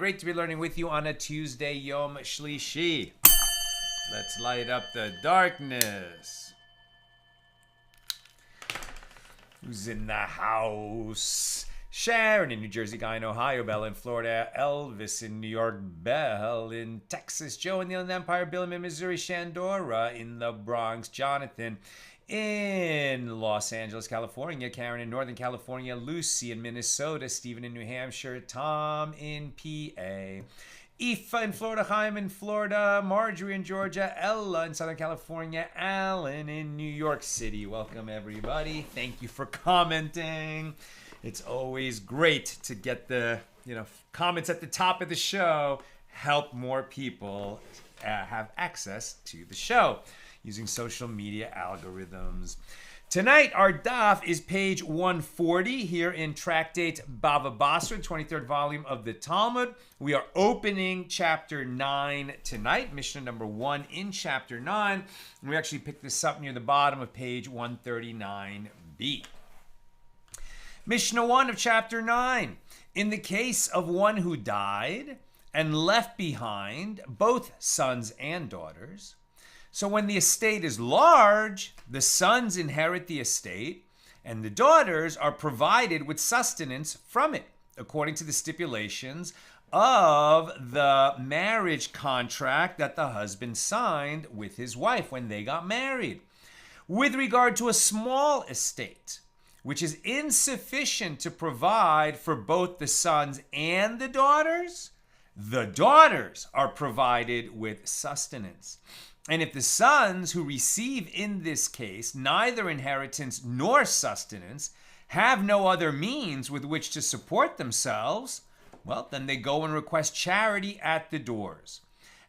Great to be learning with you on a Tuesday, Yom Shlishi. Let's light up the darkness. Who's in the house? Sharon in New Jersey, Guy in Ohio, Bella in Florida, Elvis in New York, Belle in Texas, Joe in the Inland Empire, Bill in Missouri, Shandora in the Bronx, Jonathan in Los Angeles, California, Karen in Northern California, Lucy in Minnesota, Stephen in New Hampshire, Tom in PA, Aoife in Florida, Chaim in Florida, Marjorie in Georgia, Ella in Southern California, Alan in New York City. Welcome, everybody. Thank you for commenting. It's always great to get the comments at the top of the show. Help more people have access to the show using social media algorithms. Tonight, our daf is page 140 here in Tractate Bava Basra, 23rd volume of the Talmud. We are opening chapter 9 tonight, Mishnah number 1 in chapter 9. And we actually picked this up near the bottom of page 139b. Mishnah 1 of chapter 9. In the case of one who died and left behind both sons and daughters, so when the estate is large, the sons inherit the estate, and the daughters are provided with sustenance from it, according to the stipulations of the marriage contract that the husband signed with his wife when they got married. With regard to a small estate, which is insufficient to provide for both the sons and the daughters are provided with sustenance. And if the sons who receive in this case neither inheritance nor sustenance have no other means with which to support themselves, well, then they go and request charity at the doors.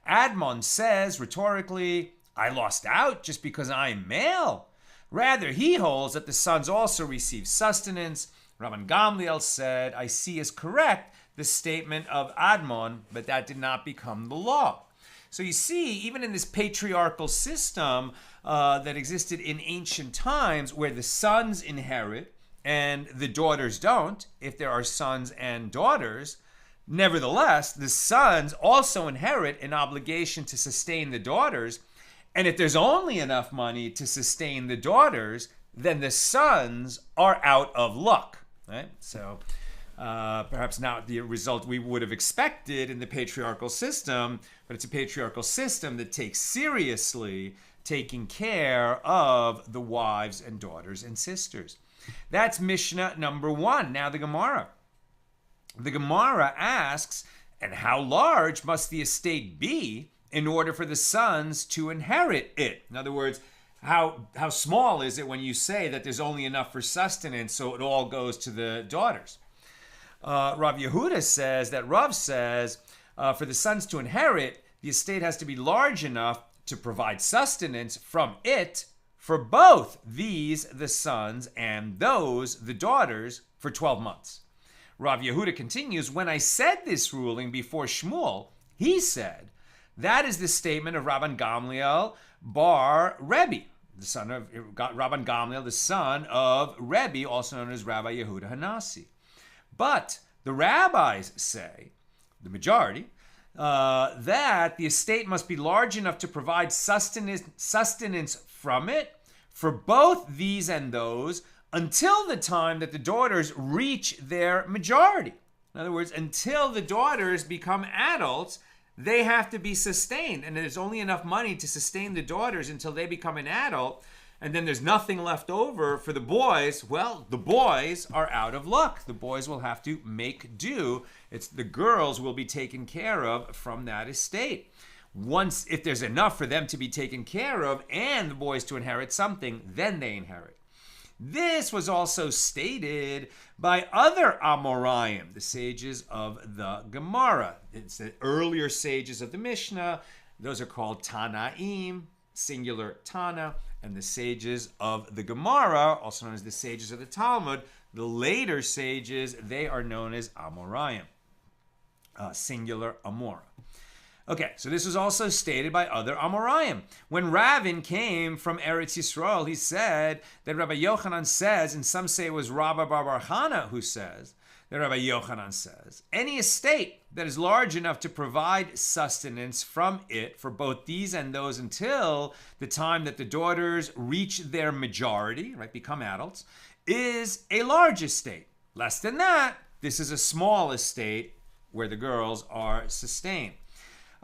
Admon says rhetorically, I lost out just because I'm male. Rather, he holds that the sons also receive sustenance. Rabban Gamliel said, I see as correct the statement of Admon, but that did not become the law. So you see, even in this patriarchal system that existed in ancient times where the sons inherit and the daughters don't, if there are sons and daughters, nevertheless, the sons also inherit an obligation to sustain the daughters. And if there's only enough money to sustain the daughters, then the sons are out of luck, right? So perhaps not the result we would have expected in the patriarchal system, but it's a patriarchal system that takes seriously taking care of the wives and daughters and sisters. That's Mishnah number 1. Now the Gemara. The Gemara asks, and how large must the estate be in order for the sons to inherit it? In other words, how small is it when you say that there's only enough for sustenance so it all goes to the daughters? Rav Yehuda says that Rav says for the sons to inherit, the estate has to be large enough to provide sustenance from it for both these, the sons, and those, the daughters, for 12 months. Rav Yehuda continues, when I said this ruling before Shmuel, he said, that is the statement of Rabban Gamliel bar Rebbe, the son of Rabban Gamliel, the son of Rebbe, also known as Rabbi Yehuda Hanasi. But the rabbis say, the majority, that the estate must be large enough to provide sustenance from it for both these and those until the time that the daughters reach their majority. In other words, until the daughters become adults, they have to be sustained. And there's only enough money to sustain the daughters until they become an adult. And then there's nothing left over for the boys. Well, the boys are out of luck. The boys will have to make do. It's the girls will be taken care of from that estate. Once, if there's enough for them to be taken care of and the boys to inherit something, then they inherit. This was also stated by other Amoraim, the sages of the Gemara. It's the earlier sages of the Mishnah. Those are called Tanaim, singular Tana, and the sages of the Gemara, also known as the sages of the Talmud. The later sages, they are known as Amoraim, singular Amora. Okay, so this was also stated by other Amoraim. When Ravin came from Eretz Yisrael, he said that Rabbi Yochanan says, and some say it was Rabbi Bar Chana who says, that Rabbi Yochanan says, any estate that is large enough to provide sustenance from it for both these and those until the time that the daughters reach their majority, right, become adults, is a large estate. Less than that, this is a small estate where the girls are sustained.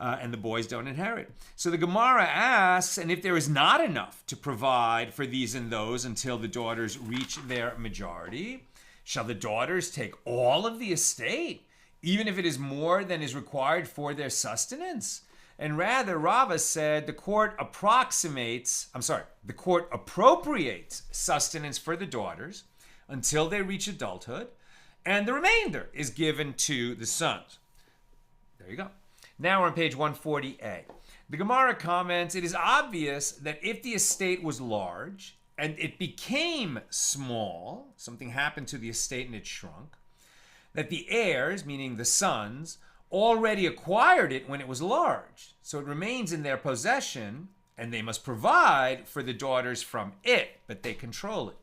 And the boys don't inherit. So the Gemara asks, and if there is not enough to provide for these and those until the daughters reach their majority, shall the daughters take all of the estate, even if it is more than is required for their sustenance? And rather, Rava said the court appropriates sustenance for the daughters until they reach adulthood, and the remainder is given to the sons. There you go. Now we're on page 140a. The Gemara comments, it is obvious that if the estate was large and it became small, something happened to the estate and it shrunk, that the heirs, meaning the sons, already acquired it when it was large. So it remains in their possession and they must provide for the daughters from it, but they control it.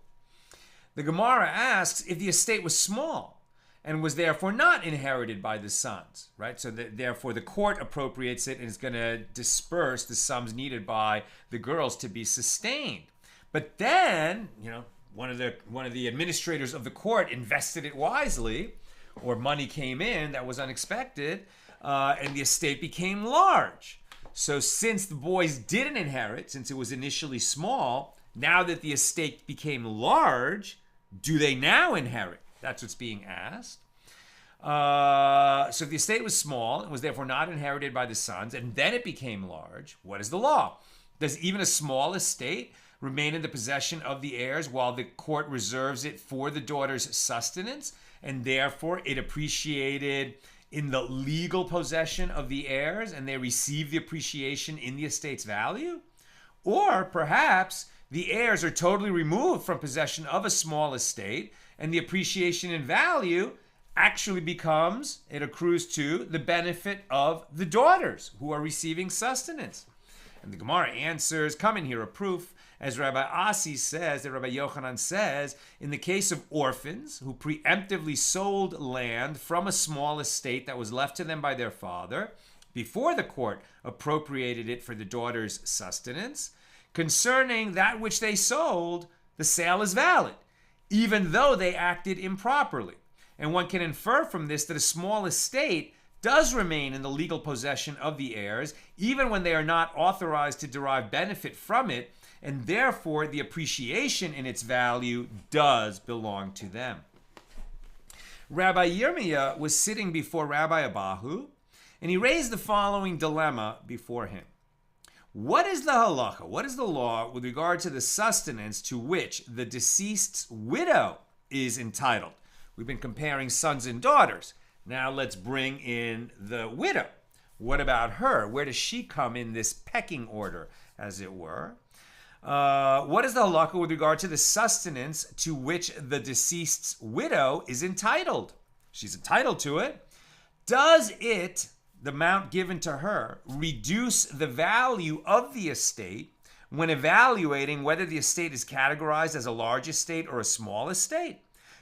The Gemara asks if the estate was small and was therefore not inherited by the sons, right? So therefore the court appropriates it and is going to disperse the sums needed by the girls to be sustained. But then, one of the administrators of the court invested it wisely, or money came in that was unexpected, and the estate became large. So since the boys didn't inherit, since it was initially small, now that the estate became large, do they now inherit? That's what's being asked. So if the estate was small and was therefore not inherited by the sons, and then it became large, what is the law? Does even a small estate remain in the possession of the heirs while the court reserves it for the daughter's sustenance, and therefore it appreciated in the legal possession of the heirs, and they receive the appreciation in the estate's value? Or perhaps the heirs are totally removed from possession of a small estate, and the appreciation in value actually accrues to the benefit of the daughters who are receiving sustenance. And the Gemara answers, come in here a proof, as Rabbi Asi says, that Rabbi Yochanan says, in the case of orphans who preemptively sold land from a small estate that was left to them by their father, before the court appropriated it for the daughter's sustenance, concerning that which they sold, the sale is valid, even though they acted improperly. And one can infer from this that a small estate does remain in the legal possession of the heirs, even when they are not authorized to derive benefit from it, and therefore the appreciation in its value does belong to them. Rabbi Yirmiyah was sitting before Rabbi Abahu, and he raised the following dilemma before him. What is the halacha? What is the law with regard to the sustenance to which the deceased's widow is entitled? We've been comparing sons and daughters. Now let's bring in the widow. What about her? Where does she come in this pecking order, as it were? What is the halakha with regard to the sustenance to which the deceased's widow is entitled? She's entitled to it. Does it, the amount given to her, reduce the value of the estate when evaluating whether the estate is categorized as a large estate or a small estate?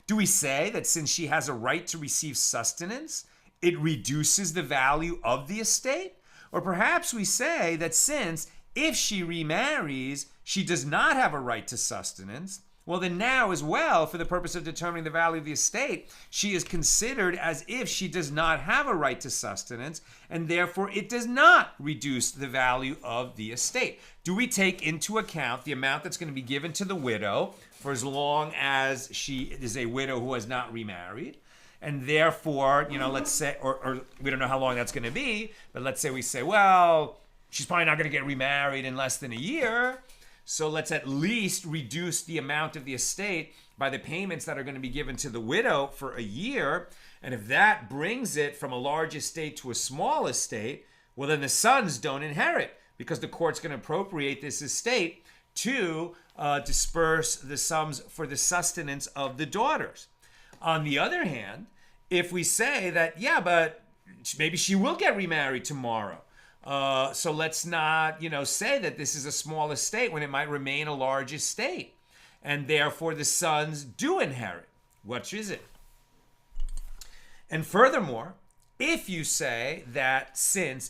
Do we say that since she has a right to receive sustenance, it reduces the value of the estate? Or perhaps we say that since if she remarries, she does not have a right to sustenance, well, then now as well, for the purpose of determining the value of the estate, she is considered as if she does not have a right to sustenance, and therefore it does not reduce the value of the estate. Do we take into account the amount that's going to be given to the widow for as long as she is a widow who has not remarried? And therefore, let's say, or we don't know how long that's going to be, but let's say we say, well, she's probably not going to get remarried in less than a year. So let's at least reduce the amount of the estate by the payments that are going to be given to the widow for a year. And if that brings it from a large estate to a small estate, well, then the sons don't inherit, because the court's going to appropriate this estate to disperse the sums for the sustenance of the daughters. On the other hand, if we say that, yeah, but maybe she will get remarried tomorrow, so let's not, say that this is a small estate when it might remain a large estate, and therefore the sons do inherit. Which is it? And furthermore, if you say that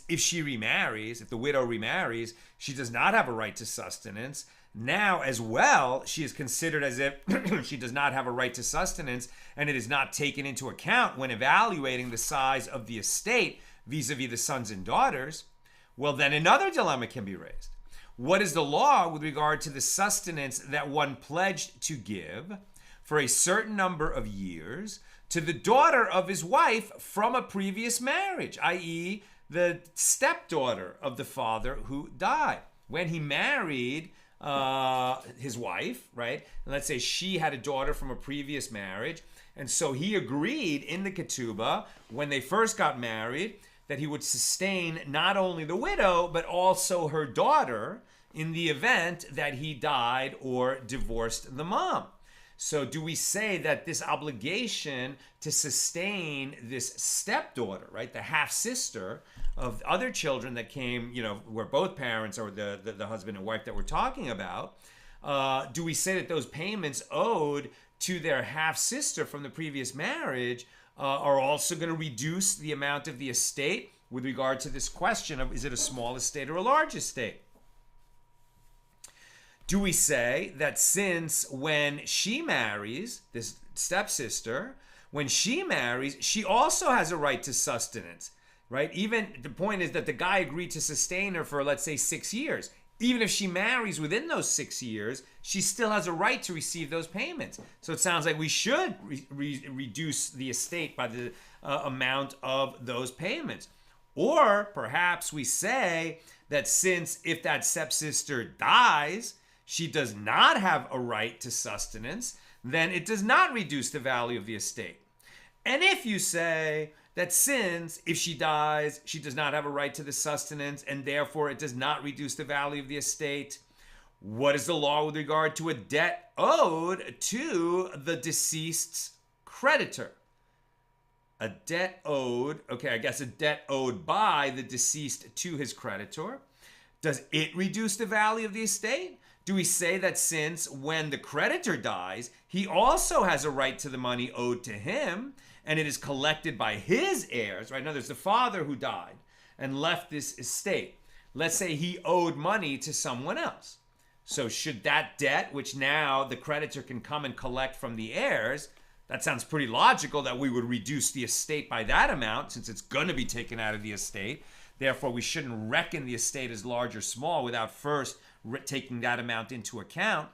if she remarries, if the widow remarries, she does not have a right to sustenance, now as well, she is considered as if she does not have a right to sustenance, and it is not taken into account when evaluating the size of the estate vis-a-vis the sons and daughters. Well, then another dilemma can be raised. What is the law with regard to the sustenance that one pledged to give for a certain number of years to the daughter of his wife from a previous marriage, i.e., the stepdaughter of the father who died? When he married his wife, right? And let's say she had a daughter from a previous marriage, and so he agreed in the ketubah when they first got married that he would sustain not only the widow, but also her daughter in the event that he died or divorced the mom. So do we say that this obligation to sustain this stepdaughter, right, the half-sister of other children that came, where both parents or the husband and wife that we're talking about, do we say that those payments owed to their half-sister from the previous marriage are also going to reduce the amount of the estate with regard to this question of, is it a small estate or a large estate? Do we say that since when she marries, this stepsister, when she marries, she also has a right to sustenance, right? Even the point is that the guy agreed to sustain her for, let's say, 6 years. Even if she marries within those 6 years, she still has a right to receive those payments. So it sounds like we should reduce the estate by the amount of those payments. Or perhaps we say that since if that stepsister dies, she does not have a right to sustenance, then it does not reduce the value of the estate. And if you say that since if she dies, she does not have a right to the sustenance, and therefore it does not reduce the value of the estate, what is the law with regard to a debt owed to the deceased's creditor? A debt owed, a debt owed by the deceased to his creditor. Does it reduce the value of the estate? Do we say that since when the creditor dies, he also has a right to the money owed to him, and it is collected by his heirs, right? Now, there's the father who died and left this estate. Let's say he owed money to someone else. So should that debt, which now the creditor can come and collect from the heirs, that sounds pretty logical that we would reduce the estate by that amount since it's going to be taken out of the estate. Therefore, we shouldn't reckon the estate as large or small without first taking that amount into account.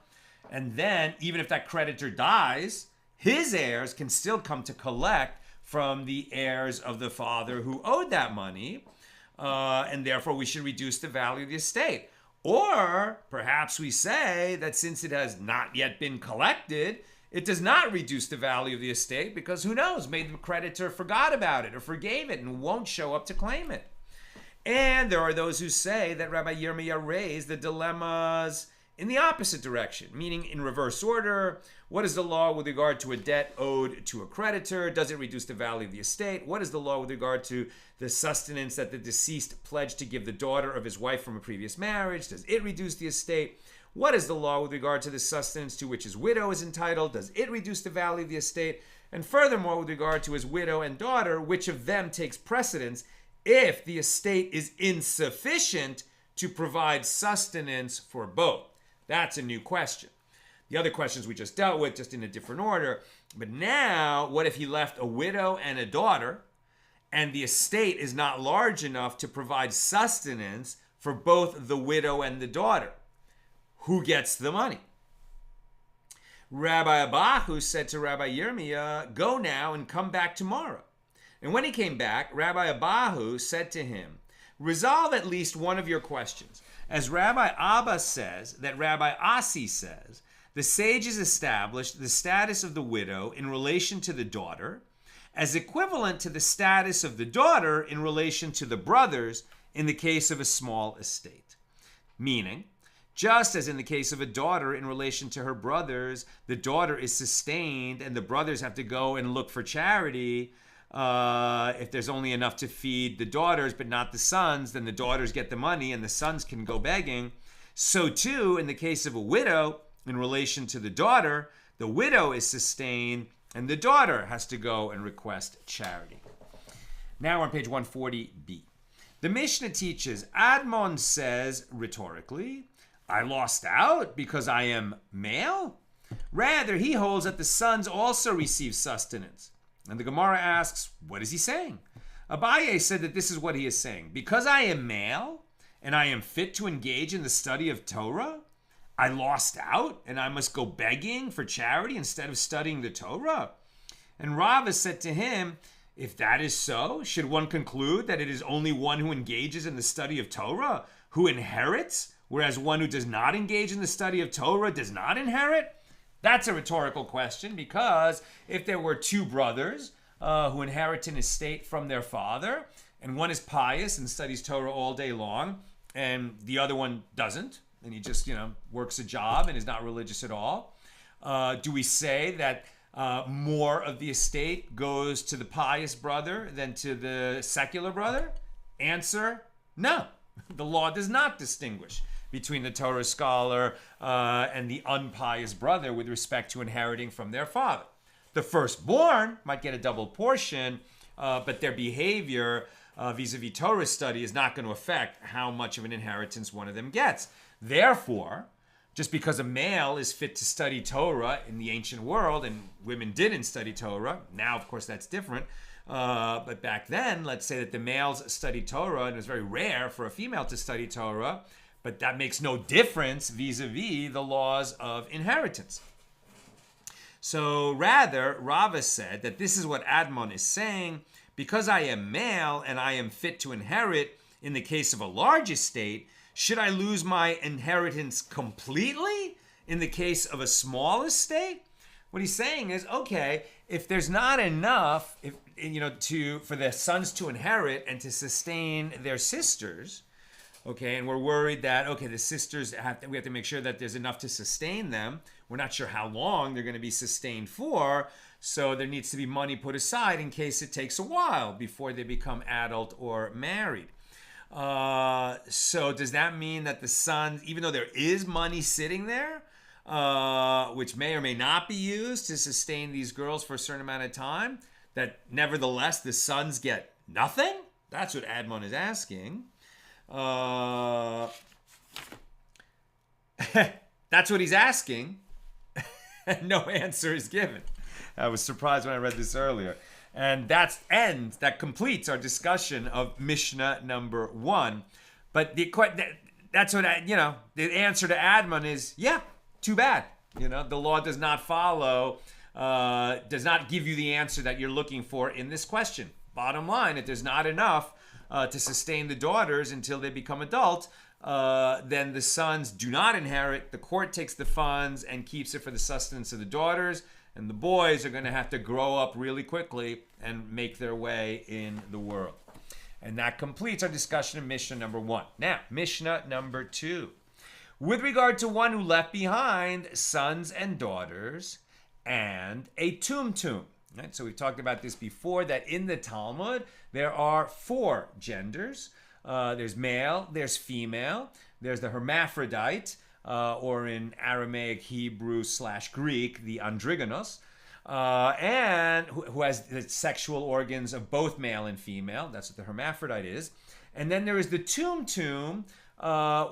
And then, even if that creditor dies, his heirs can still come to collect from the heirs of the father who owed that money. And therefore, we should reduce the value of the estate. Or perhaps we say that since it has not yet been collected, it does not reduce the value of the estate because who knows, maybe the creditor forgot about it or forgave it and won't show up to claim it. And there are those who say that Rabbi Yirmiyah raised the dilemmas in the opposite direction, meaning in reverse order. What is the law with regard to a debt owed to a creditor? Does it reduce the value of the estate? What is the law with regard to the sustenance that the deceased pledged to give the daughter of his wife from a previous marriage? Does it reduce the estate? What is the law with regard to the sustenance to which his widow is entitled? Does it reduce the value of the estate? And furthermore, with regard to his widow and daughter, which of them takes precedence if the estate is insufficient to provide sustenance for both? That's a new question. The other questions we just dealt with, just in a different order. But now, what if he left a widow and a daughter, and the estate is not large enough to provide sustenance for both the widow and the daughter? Who gets the money? Rabbi Abahu said to Rabbi Yirmiyah, "Go now and come back tomorrow." And when he came back, Rabbi Abahu said to him, "Resolve at least one of your questions. As Rabbi Abba says, that Rabbi Asi says, the sages established the status of the widow in relation to the daughter as equivalent to the status of the daughter in relation to the brothers in the case of a small estate. Meaning, just as in the case of a daughter in relation to her brothers, the daughter is sustained and the brothers have to go and look for charity. If there's only enough to feed the daughters but not the sons, then the daughters get the money and the sons can go begging. So too, in the case of a widow, in relation to the daughter, the widow is sustained and the daughter has to go and request charity." Now we're on page 140b. The Mishnah teaches, Admon says rhetorically, "I lost out because I am male?" Rather, he holds that the sons also receive sustenance. And the Gemara asks, what is he saying? Abaye said that this is what he is saying. Because I am male and I am fit to engage in the study of Torah, I lost out and I must go begging for charity instead of studying the Torah? And Rava said to him, if that is so, should one conclude that it is only one who engages in the study of Torah who inherits, whereas one who does not engage in the study of Torah does not inherit? That's a rhetorical question, because if there were two brothers who inherit an estate from their father, and one is pious and studies Torah all day long, and the other one doesn't, and he just, works a job and is not religious at all, do we say that more of the estate goes to the pious brother than to the secular brother? Answer, no. The law does not distinguish between the Torah scholar and the unpious brother with respect to inheriting from their father. The firstborn might get a double portion, but their behavior vis-a-vis Torah study is not going to affect how much of an inheritance one of them gets. Therefore, just because a male is fit to study Torah in the ancient world, and women didn't study Torah, now of course that's different, but back then, let's say that the males studied Torah, and it was very rare for a female to study Torah, but that makes no difference vis-a-vis the laws of inheritance. So rather, Rava said that this is what Admon is saying: because I am male and I am fit to inherit in the case of a large estate, should I lose my inheritance completely in the case of a small estate? What he's saying is, okay, if there's not enough, for the sons to inherit and to sustain their sisters, okay, and we're worried that, okay, the sisters we have to make sure that there's enough to sustain them. We're not sure how long they're going to be sustained for, so there needs to be money put aside in case it takes a while before they become adult or married. So does that mean that the sons, even though there is money sitting there, which may or may not be used to sustain these girls for a certain amount of time, that nevertheless the sons get nothing? That's what Admon is asking. That's what he's asking. And no answer is given. I was surprised when I read this earlier. And that completes our discussion of Mishnah number 1. But that's what the answer to Admon is, yeah, too bad. The law does not follow, does not give you the answer that you're looking for in this question. Bottom line, if there's not enough to sustain the daughters until they become adult, then the sons do not inherit. The court takes the funds and keeps it for the sustenance of the daughters, and the boys are going to have to grow up really quickly and make their way in the world. And that completes our discussion of Mishnah number 1. Now, Mishnah number 2. With regard to one who left behind sons and daughters and a tumtum. Right? So we've talked about this before, that in the Talmud, there are 4 genders. There's male, there's female, there's the hermaphrodite, or in Aramaic, Hebrew / Greek, the androgynos, and who has the sexual organs of both male and female. That's what the hermaphrodite is. And then there is the tumtum,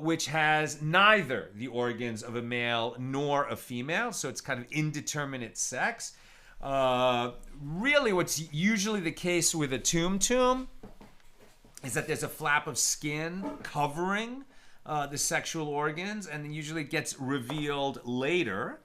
which has neither the organs of a male nor a female, so it's kind of indeterminate sex. Really, what's usually the case with a tumtum is that there's a flap of skin covering the sexual organs, and then usually it gets revealed later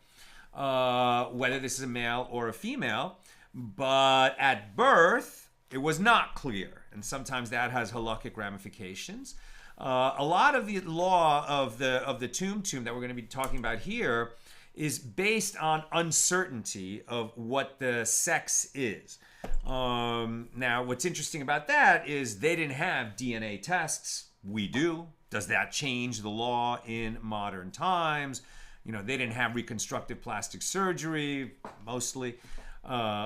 whether this is a male or a female. But at birth, it was not clear, and sometimes that has halakhic ramifications. A lot of the law of the tumtum that we're going to be talking about here is based on uncertainty of what the sex is. Now, what's interesting about that is they didn't have DNA tests. We do. Does that change the law in modern times? You know, they didn't have reconstructive plastic surgery, mostly.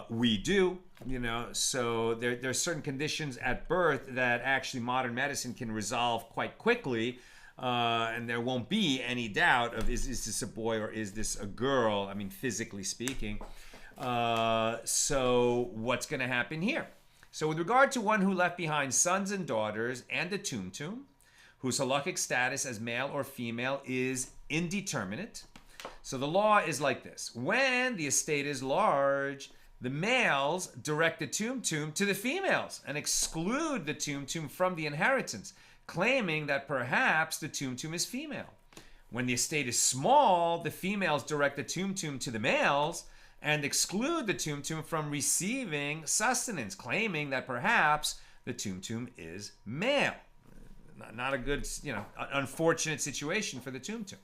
We do, you know, so there are certain conditions at birth that actually modern medicine can resolve quite quickly, and there won't be any doubt of is this a boy or is this a girl, I mean, physically speaking. So what's going to happen here? So with regard to one who left behind sons and daughters and a tumtum, whose halakhic status as male or female is indeterminate. So the law is like this. When the estate is large, the males direct the tumtum to the females and exclude the tumtum from the inheritance, claiming that perhaps the tumtum is female. When the estate is small, the females direct the tumtum to the males and exclude the tumtum from receiving sustenance, claiming that perhaps the tumtum is male. Not a good, unfortunate situation for the tumtum.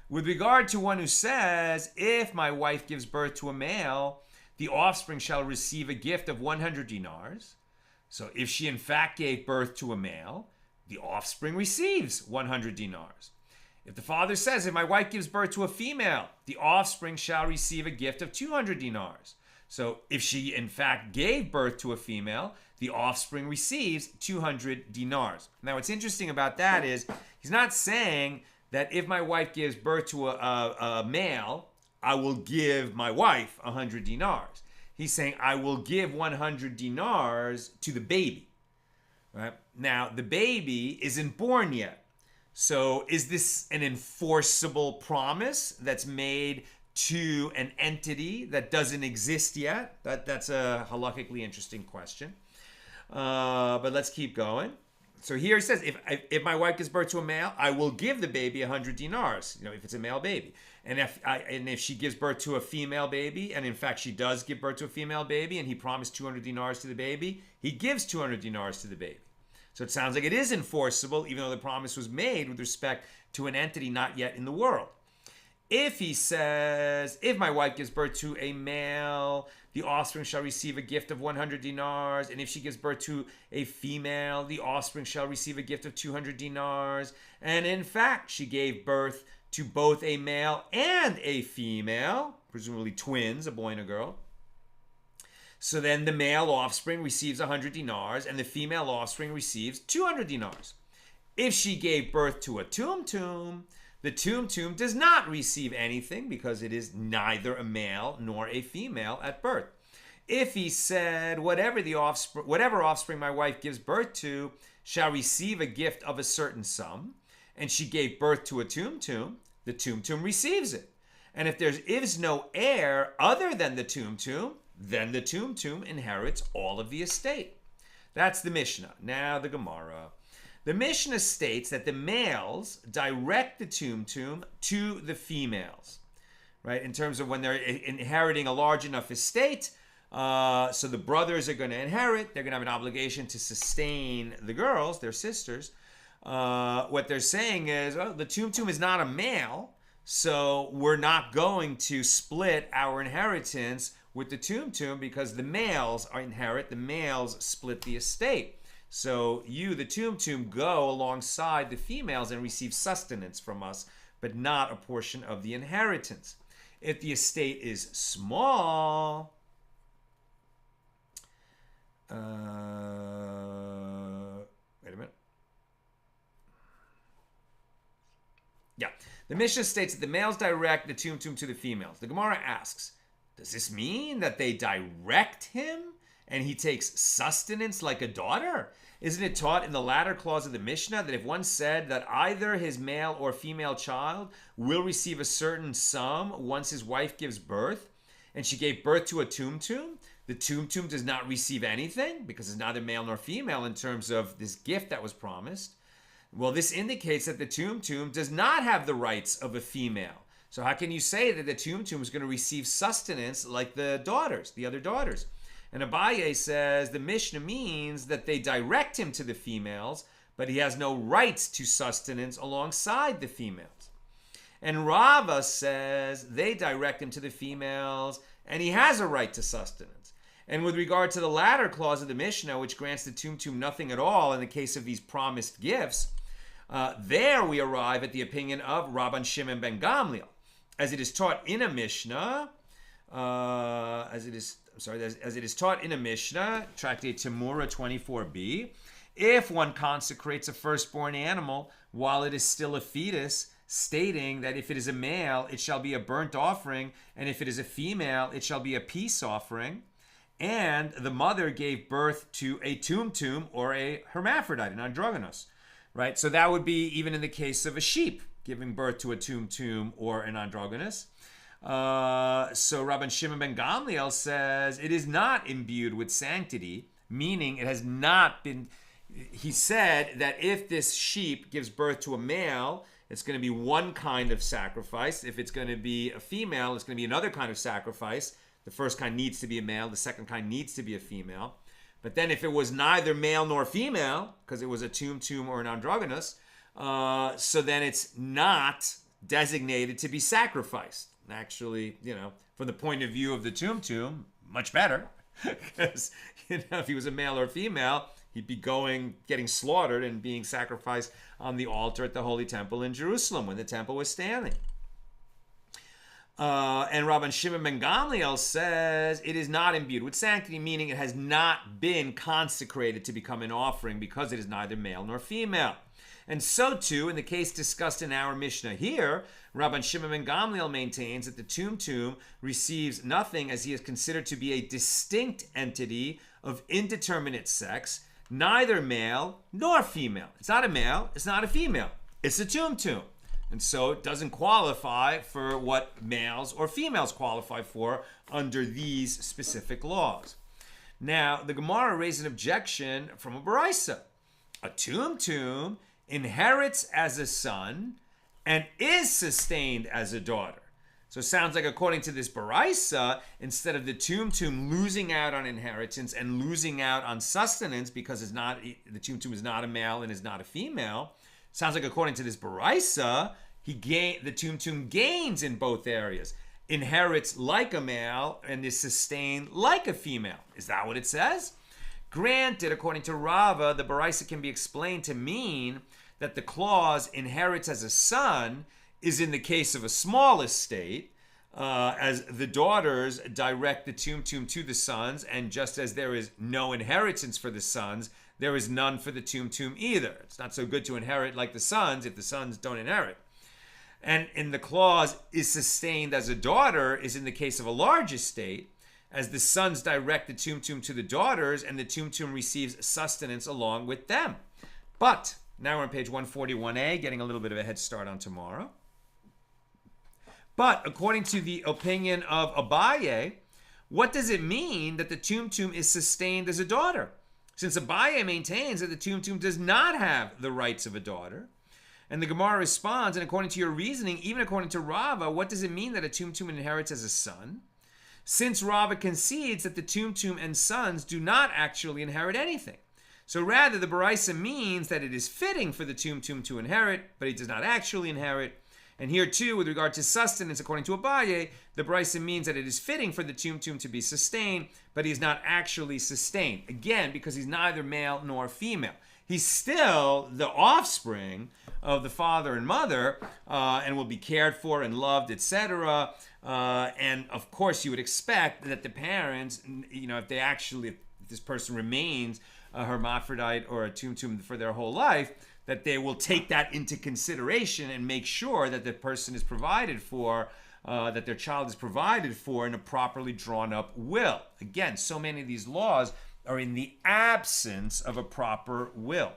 With regard to one who says, if my wife gives birth to a male, the offspring shall receive a gift of 100 dinars. So if she in fact gave birth to a male, the offspring receives 100 dinars. If the father says, if my wife gives birth to a female, the offspring shall receive a gift of 200 dinars. So if she in fact gave birth to a female, the offspring receives 200 dinars. Now what's interesting about that is he's not saying that if my wife gives birth to a male, I will give my wife 100 dinars. He's saying I will give 100 dinars to the baby. Right? Now, the baby isn't born yet. So is this an enforceable promise that's made to an entity that doesn't exist yet? That's a halakhically interesting question. But let's keep going. So here he says, if my wife gives birth to a male, I will give the baby 100 dinars, if it's a male baby. And if she gives birth to a female baby, and in fact she does give birth to a female baby, and he promised 200 dinars to the baby, he gives 200 dinars to the baby. So it sounds like it is enforceable, even though the promise was made with respect to an entity not yet in the world. If he says, if my wife gives birth to a male, the offspring shall receive a gift of 100 dinars. And if she gives birth to a female, the offspring shall receive a gift of 200 dinars. And in fact, she gave birth to both a male and a female, presumably twins, a boy and a girl. So then the male offspring receives 100 dinars and the female offspring receives 200 dinars. If she gave birth to a tumtum, the tumtum does not receive anything because it is neither a male nor a female at birth. If he said, whatever offspring my wife gives birth to shall receive a gift of a certain sum, and she gave birth to a tumtum, the tumtum receives it. And if there is no heir other than the tumtum, then the tumtum inherits all of the estate. That's the Mishnah. Now the Gemara. The Mishnah states that the males direct the tumtum to the females, right? In terms of when they're inheriting a large enough estate, so the brothers are going to inherit, they're going to have an obligation to sustain the girls, their sisters. What they're saying is, the tumtum is not a male, so we're not going to split our inheritance with the tumtum because the males inherit, the males split the estate. So you, the tumtum, go alongside the females and receive sustenance from us, but not a portion of the inheritance. If the estate is small, wait a minute. Yeah, the Mishnah states that the males direct the tumtum to the females. The Gemara asks, does this mean that they direct him and he takes sustenance like a daughter? Isn't it taught in the latter clause of the Mishnah that if one said that either his male or female child will receive a certain sum once his wife gives birth, and she gave birth to a tumtum, the tumtum does not receive anything because it's neither male nor female in terms of this gift that was promised? Well, this indicates that the tumtum does not have the rights of a female. So how can you say that the tumtum is going to receive sustenance like the daughters, the other daughters? And Abaye says the Mishnah means that they direct him to the females, but he has no rights to sustenance alongside the females. And Rava says they direct him to the females, and he has a right to sustenance. And with regard to the latter clause of the Mishnah, which grants the tumtum nothing at all in the case of these promised gifts, there we arrive at the opinion of Rabban Shimon ben Gamliel, as it is taught in a Mishnah, as it is taught in a Mishnah, Tractate Temura 24b, if one consecrates a firstborn animal while it is still a fetus, stating that if it is a male, it shall be a burnt offering, and if it is a female, it shall be a peace offering, and the mother gave birth to a tumtum or a hermaphrodite, an androgynous, right? So that would be even in the case of a sheep giving birth to a tumtum or an androgynous. So Rabban Shimon ben Gamliel says it is not imbued with sanctity, meaning it has not been. He said that if this sheep gives birth to a male, it's going to be one kind of sacrifice. If it's going to be a female, it's going to be another kind of sacrifice. The first kind needs to be a male. The second kind needs to be a female. But then if it was neither male nor female, because it was a tumtum or an androgynous, so then it's not designated to be sacrificed. Actually, from the point of view of the tumtum, much better. Because, if he was a male or female, he'd be getting slaughtered and being sacrificed on the altar at the Holy Temple in Jerusalem when the temple was standing. And Rabban Shimon ben Gamliel says it is not imbued with sanctity, meaning it has not been consecrated to become an offering because it is neither male nor female. And so too, in the case discussed in our Mishnah here, Rabban Shimon ben Gamliel maintains that the tumtum receives nothing as he is considered to be a distinct entity of indeterminate sex, neither male nor female. It's not a male, it's not a female, it's a tumtum. And so it doesn't qualify for what males or females qualify for under these specific laws. Now, the Gemara raised an objection from a Baraisa. A tumtum inherits as a son and is sustained as a daughter. So it sounds like according to this Baraisa, instead of the tumtum losing out on inheritance and losing out on sustenance because the tumtum is not a male and is not a female, sounds like according to this Baraisa, the tumtum gains in both areas, inherits like a male and is sustained like a female. Is that what it says? Granted, according to Rava, the Baraisa can be explained to mean that the clause inherits as a son is in the case of a small estate, as the daughters direct the tumtum to the sons, and just as there is no inheritance for the sons, there is none for the tumtum either. It's not so good to inherit like the sons if the sons don't inherit. And in the clause is sustained as a daughter is in the case of a large estate, as the sons direct the tumtum to the daughters and the tumtum receives sustenance along with them. But now we're on page 141a, getting a little bit of a head start on tomorrow. But according to the opinion of Abaye, what does it mean that the tumtum is sustained as a daughter? Since Abaye maintains that the tumtum does not have the rights of a daughter. And the Gemara responds, and according to your reasoning, even according to Rava, what does it mean that a tumtum inherits as a son? Since Rava concedes that the tumtum and sons do not actually inherit anything. So rather, the Baraisa means that it is fitting for the tumtum to inherit, but he does not actually inherit. And here too, with regard to sustenance, according to Abaye, the Baraisa means that it is fitting for the tumtum to be sustained, but he is not actually sustained. Again, because he's neither male nor female. He's still the offspring of the father and mother, and will be cared for and loved, etc. And of course, you would expect that the parents, if this person remains a hermaphrodite or a tumtum for their whole life, that they will take that into consideration and make sure that the person is provided for that their child is provided for in a properly drawn up will. Again, so many of these laws are in the absence of a proper will.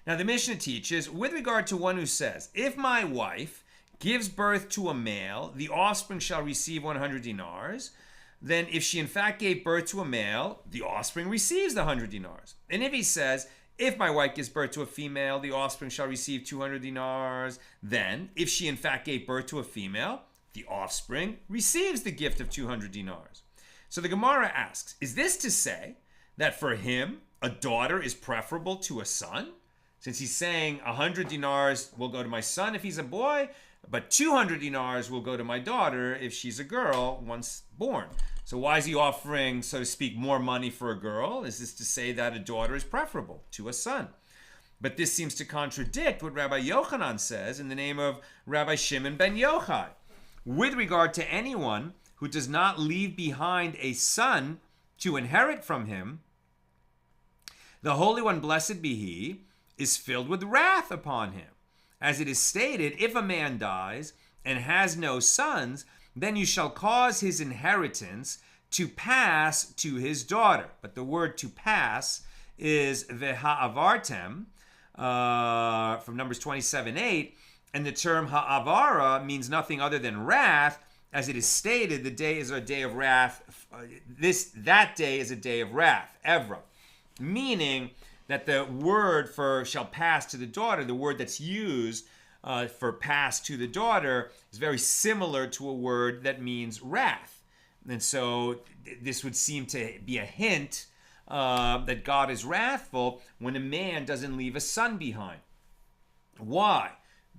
Now the Mishnah teaches, with regard to one who says, if my wife gives birth to a male, the offspring shall receive 100 dinars, then if she in fact gave birth to a male, the offspring receives the 100 dinars. And if he says, if my wife gives birth to a female, the offspring shall receive 200 dinars, then if she in fact gave birth to a female, the offspring receives the gift of 200 dinars. So the Gemara asks, is this to say that for him, a daughter is preferable to a son? Since he's saying 100 dinars will go to my son if he's a boy, but 200 dinars will go to my daughter if she's a girl once born. So why is he offering, so to speak, more money for a girl? Is this to say that a daughter is preferable to a son? But this seems to contradict what Rabbi Yochanan says in the name of Rabbi Shimon ben Yochai. With regard to anyone who does not leave behind a son to inherit from him, the Holy One, blessed be he, is filled with wrath upon him. As it is stated, if a man dies and has no sons, then you shall cause his inheritance to pass to his daughter. But the word to pass is v'ha'avartem, from Numbers 27:8, and the term ha'avara means nothing other than wrath. As it is stated, the day is a day of wrath. That day is a day of wrath, Evra, meaning that the word for shall pass to the daughter, the word that's used for pass to the daughter, is very similar to a word that means wrath. And so this would seem to be a hint that God is wrathful when a man doesn't leave a son behind. Why?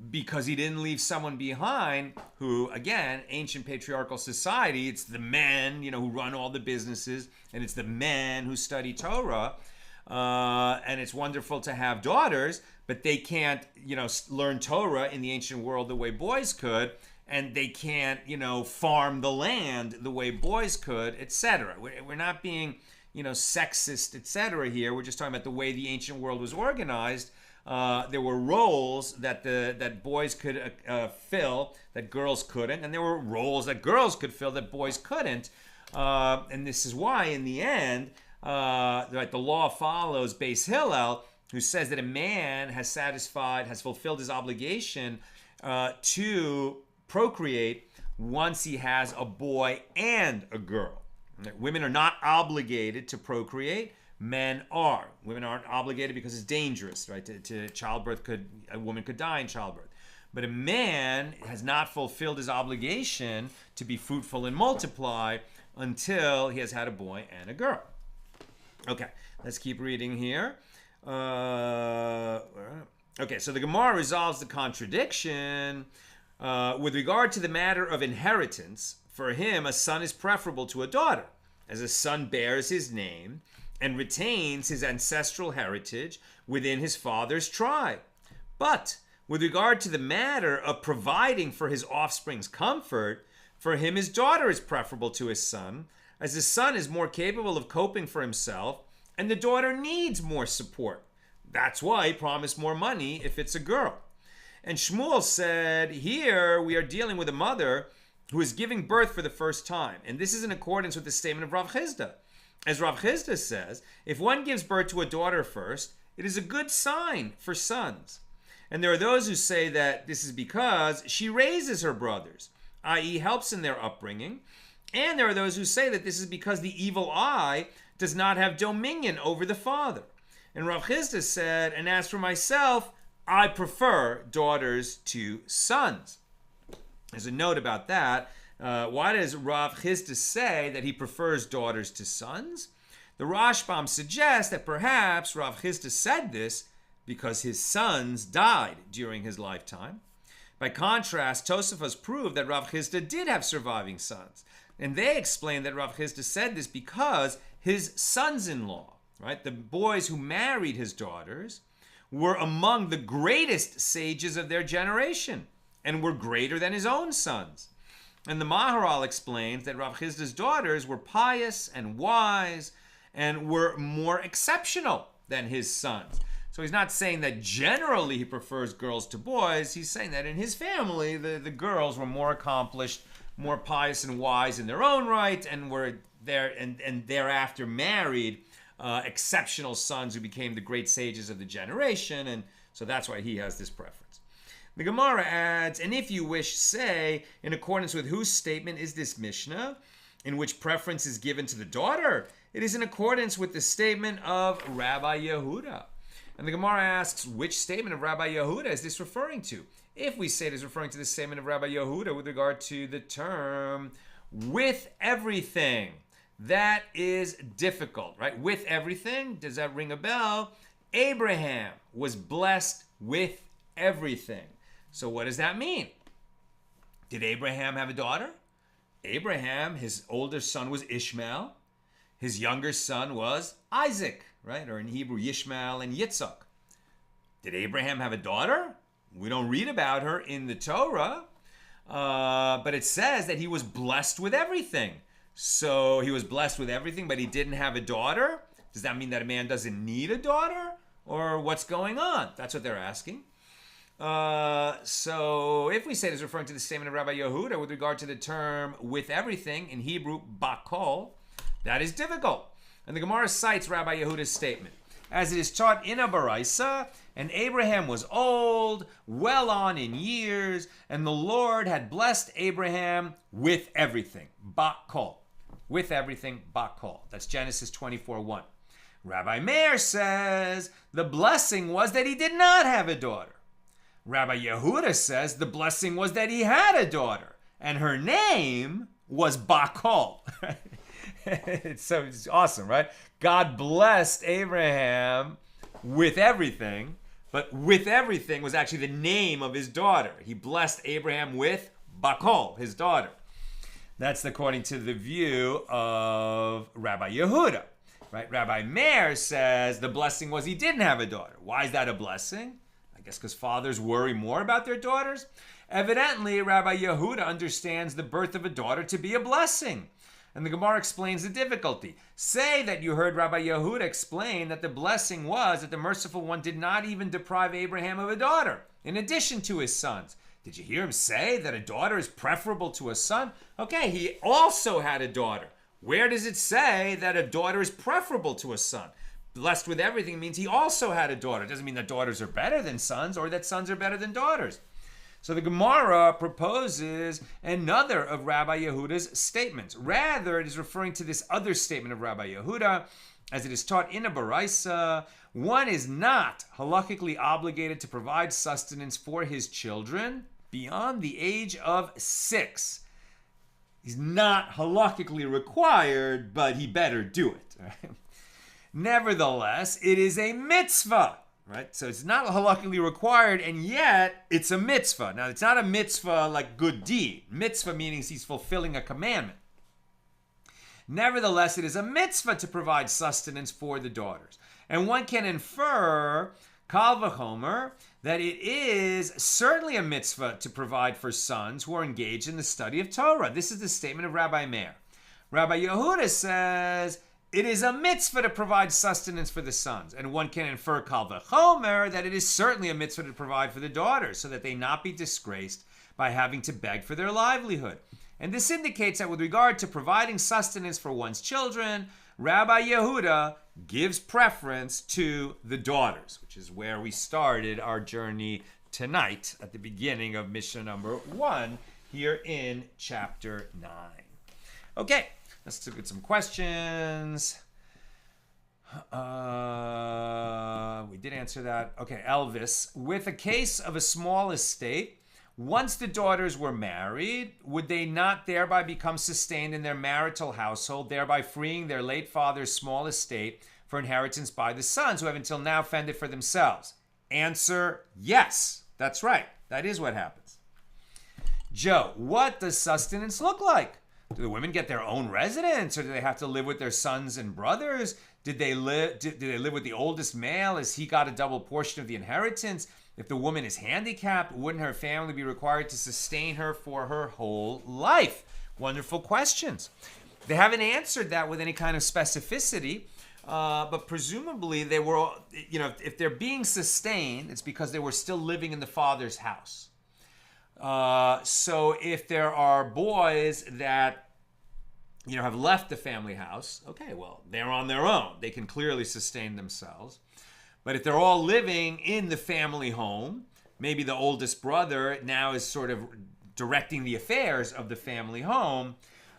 Because he didn't leave someone behind who, again, ancient patriarchal society, it's the men, who run all the businesses, and it's the men who study Torah. And it's wonderful to have daughters, but they can't, learn Torah in the ancient world the way boys could, and they can't, farm the land the way boys could, etc. We're not being, sexist, etc. here. We're just talking about the way the ancient world was organized. There were roles that boys could fill that girls couldn't, and there were roles that girls could fill that boys couldn't. And this is why, in the end, the law follows Beis Hillel, who says that a man has fulfilled his obligation to procreate once he has a boy and a girl. Women are not obligated to procreate. Men are. Women aren't obligated because it's dangerous, right? To childbirth, a woman could die in childbirth. But a man has not fulfilled his obligation to be fruitful and multiply until he has had a boy and a girl. Okay, let's keep reading here. Okay, so the Gemara resolves the contradiction. With regard to the matter of inheritance, for him, a son is preferable to a daughter, as a son bears his name and retains his ancestral heritage within his father's tribe. But with regard to the matter of providing for his offspring's comfort, for him his daughter is preferable to his son, as the son is more capable of coping for himself, and the daughter needs more support. That's why he promised more money if it's a girl. And Shmuel said, here we are dealing with a mother who is giving birth for the first time. And this is in accordance with the statement of Rav Chisda. As Rav Chisda says, if one gives birth to a daughter first, it is a good sign for sons. And there are those who say that this is because she raises her brothers, i.e. helps in their upbringing. And there are those who say that this is because the evil eye does not have dominion over the father. And Rav Chisda said, and as for myself, I prefer daughters to sons. There's a note about that. Why does Rav Chisda say that he prefers daughters to sons? The Rashbam suggests that perhaps Rav Chisda said this because his sons died during his lifetime. By contrast, Tosafos proved that Rav Chisda did have surviving sons. And they explain that Rav Chisda said this because his sons-in-law, right, the boys who married his daughters, were among the greatest sages of their generation and were greater than his own sons. And the Maharal explains that Rav Chisda's daughters were pious and wise and were more exceptional than his sons. So he's not saying that generally he prefers girls to boys. He's saying that in his family, the girls were more accomplished, more pious and wise in their own right, and were there and thereafter married exceptional sons who became the great sages of the generation. And so that's why he has this preference. The Gemara adds, and if you wish, say, in accordance with whose statement is this Mishnah, in which preference is given to the daughter? It is in accordance with the statement of Rabbi Yehuda. And the Gemara asks, which statement of Rabbi Yehuda is this referring to? If we say it is referring to the statement of Rabbi Yehuda with regard to the term with everything, that is difficult, right? With everything, does that ring a bell? Abraham was blessed with everything. So what does that mean? Did Abraham have a daughter? Abraham, his older son was Ishmael. His younger son was Isaac, right? Or in Hebrew, Yishmael and Yitzhak. Did Abraham have a daughter? We don't read about her in the Torah, but it says that he was blessed with everything. So he was blessed with everything, but he didn't have a daughter? Does that mean that a man doesn't need a daughter? Or what's going on? That's what they're asking. So if we say it's referring to the statement of Rabbi Yehuda with regard to the term with everything, in Hebrew, bakol, that is difficult. And the Gemara cites Rabbi Yehuda's statement. As it is taught in a Baraisa, and Abraham was old, well on in years, and the Lord had blessed Abraham with everything. Bakol. With everything, bakol. That's Genesis 24:1. Rabbi Meir says the blessing was that he did not have a daughter. Rabbi Yehuda says the blessing was that he had a daughter, and her name was Bakol. It's awesome, right? God blessed Abraham with everything, but with everything was actually the name of his daughter. He blessed Abraham with Bakol, his daughter. That's according to the view of Rabbi Yehuda, right? Rabbi Meir says the blessing was he didn't have a daughter. Why is that a blessing? I guess because fathers worry more about their daughters. Evidently, Rabbi Yehuda understands the birth of a daughter to be a blessing. And the Gemara explains the difficulty. Say that you heard Rabbi Yehuda explain that the blessing was that the merciful one did not even deprive Abraham of a daughter, in addition to his sons. Did you hear him say that a daughter is preferable to a son? Okay, he also had a daughter. Where does it say that a daughter is preferable to a son? Blessed with everything means he also had a daughter. It doesn't mean that daughters are better than sons or that sons are better than daughters. So the Gemara proposes another of Rabbi Yehuda's statements. Rather, it is referring to this other statement of Rabbi Yehuda. As it is taught in a Baraisa, one is not halakhically obligated to provide sustenance for his children beyond the age of 6. He's not halakhically required, but he better do it. Right? Nevertheless, it is a mitzvah. Right? So it's not halakhically required, and yet it's a mitzvah. Now, it's not a mitzvah like good deed. Mitzvah meaning he's fulfilling a commandment. Nevertheless, it is a mitzvah to provide sustenance for the daughters. And one can infer, kal v'chomer, that it is certainly a mitzvah to provide for sons who are engaged in the study of Torah. This is the statement of Rabbi Meir. Rabbi Yehuda says, it is a mitzvah to provide sustenance for the sons. And one can infer kal v'chomer that it is certainly a mitzvah to provide for the daughters so that they not be disgraced by having to beg for their livelihood. And this indicates that with regard to providing sustenance for one's children, Rabbi Yehuda gives preference to the daughters, which is where we started our journey tonight at the beginning of Mishnah number 1 here in chapter 9. Okay. Let's look at some questions. We did answer that. Okay, Elvis. With a case of a small estate, once the daughters were married, would they not thereby become sustained in their marital household, thereby freeing their late father's small estate for inheritance by the sons who have until now fended for themselves? Answer, yes. That's right. That is what happens. Joe, what does sustenance look like? Do the women get their own residence, or do they have to live with their sons and brothers? Did they live with the oldest male as he got a double portion of the inheritance? If the woman is handicapped, wouldn't her family be required to sustain her for her whole life? Wonderful questions. They haven't answered that with any kind of specificity. but presumably they were, if they're being sustained, it's because they were still living in the father's house. So if there are boys that have left the family house, okay, well, they're on their own. They can clearly sustain themselves. But if they're all living in the family home, maybe the oldest brother now is sort of directing the affairs of the family home,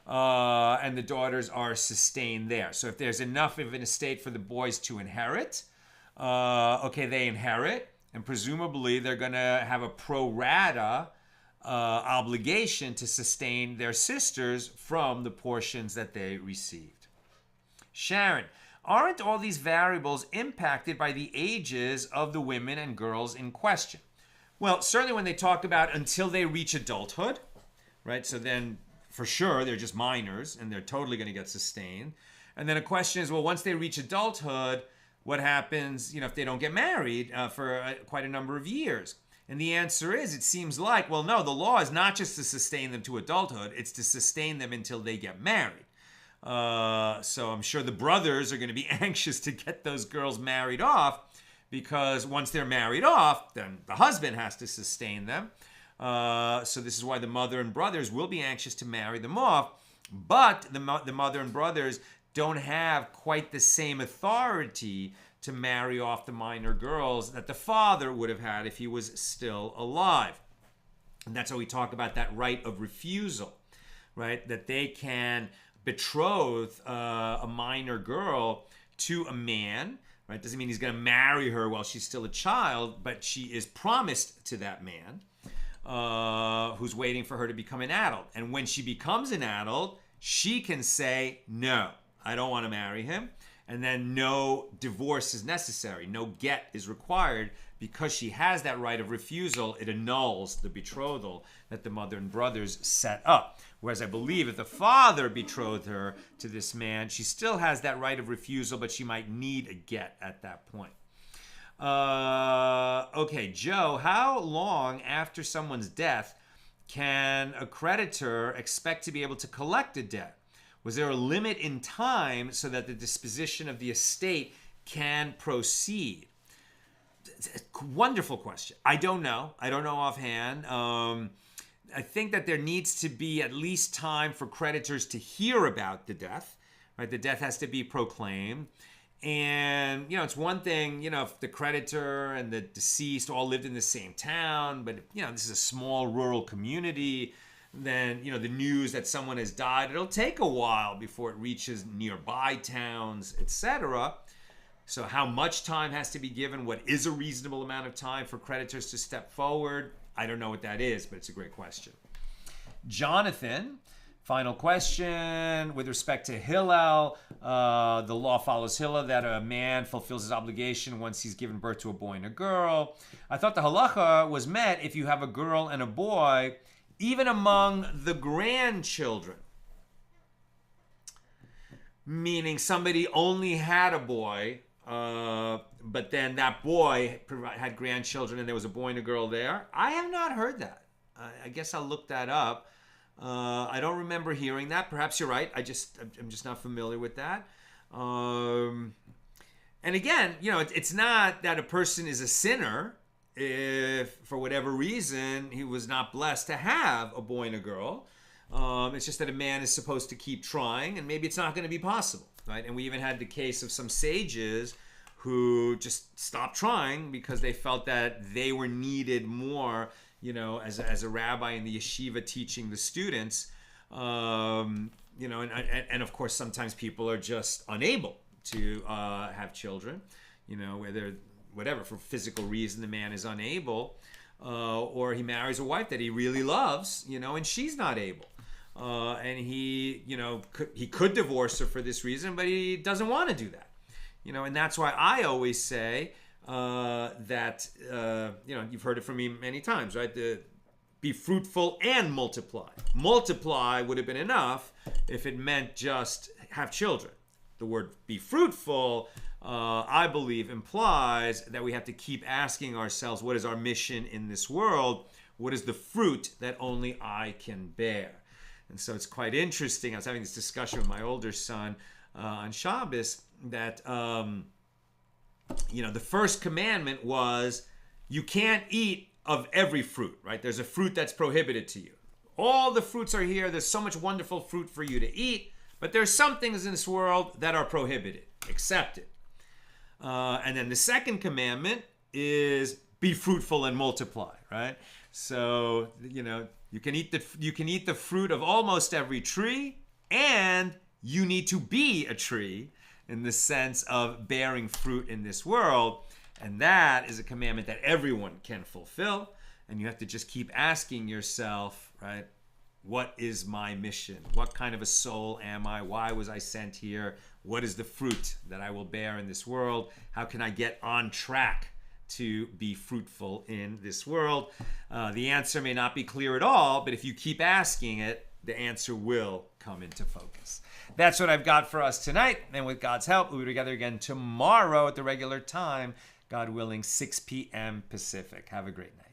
and the daughters are sustained there. So if there's enough of an estate for the boys to inherit, okay, they inherit, and presumably they're going to have a pro rata obligation to sustain their sisters from the portions that they received. Sharon, aren't all these variables impacted by the ages of the women and girls in question? Well, certainly when they talk about until they reach adulthood, right? So then for sure they're just minors and they're totally going to get sustained. And then a question is, well, once they reach adulthood, what happens, if they don't get married for quite a number of years? And the answer is, it seems like, well, no, the law is not just to sustain them to adulthood, it's to sustain them until they get married. So I'm sure the brothers are going to be anxious to get those girls married off, because once they're married off, then the husband has to sustain them. So this is why the mother and brothers will be anxious to marry them off. But the mother and brothers don't have quite the same authority to marry off the minor girls that the father would have had if he was still alive. And that's how we talk about that right of refusal, right? That they can betroth a minor girl to a man, right? Doesn't mean he's going to marry her while she's still a child, but she is promised to that man who's waiting for her to become an adult. And when she becomes an adult, she can say, no, I don't want to marry him. And then no divorce is necessary. No get is required. Because she has that right of refusal, it annuls the betrothal that the mother and brothers set up. Whereas I believe if the father betrothed her to this man, she still has that right of refusal, but she might need a get at that point. Okay, Joe, how long after someone's death can a creditor expect to be able to collect a debt? Was there a limit in time so that the disposition of the estate can proceed? Wonderful question. I don't know. I don't know offhand. I think that there needs to be at least time for creditors to hear about the death. Right? The death has to be proclaimed. And, it's one thing, if the creditor and the deceased all lived in the same town, but, this is a small rural community, then, the news that someone has died, it'll take a while before it reaches nearby towns, etc. So how much time has to be given? What is a reasonable amount of time for creditors to step forward? I don't know what that is, but it's a great question. Jonathan, final question. With respect to Hillel, the law follows Hillel that a man fulfills his obligation once he's given birth to a boy and a girl. I thought the halacha was met if you have a girl and a boy, even among the grandchildren. Meaning somebody only had a boy, but then that boy had grandchildren and there was a boy and a girl there. I have not heard that. I guess I'll look that up. I don't remember hearing that. Perhaps you're right. I'm just not familiar with that. And again, it's not that a person is a sinner if for whatever reason he was not blessed to have a boy and a girl. It's just that a man is supposed to keep trying, and maybe it's not going to be possible, right? And we even had the case of some sages who just stopped trying because they felt that they were needed more, as a rabbi in the yeshiva teaching the students. And of course, sometimes people are just unable to have children, whether whatever, for physical reason, the man is unable, or he marries a wife that he really loves, and she's not able. And he could divorce her for this reason, but he doesn't want to do that. And that's why I always say that, you've heard it from me many times, right? Be fruitful and multiply. Multiply would have been enough if it meant just have children. The word be fruitful, I believe, implies that we have to keep asking ourselves, what is our mission in this world? What is the fruit that only I can bear? And so it's quite interesting. I was having this discussion with my older son on Shabbos that, the first commandment was you can't eat of every fruit, right? There's a fruit that's prohibited to you. All the fruits are here. There's so much wonderful fruit for you to eat, but there's some things in this world that are prohibited. Accept it. And then the second commandment is be fruitful and multiply, right? So, you can eat the fruit of almost every tree, and you need to be a tree in the sense of bearing fruit in this world. And that is a commandment that everyone can fulfill. And you have to just keep asking yourself, right? What is my mission? What kind of a soul am I? Why was I sent here? What is the fruit that I will bear in this world? How can I get on track to be fruitful in this world? The answer may not be clear at all, but if you keep asking it, the answer will come into focus. That's what I've got for us tonight. And with God's help, we'll be together again tomorrow at the regular time, God willing, 6 p.m. Pacific. Have a great night.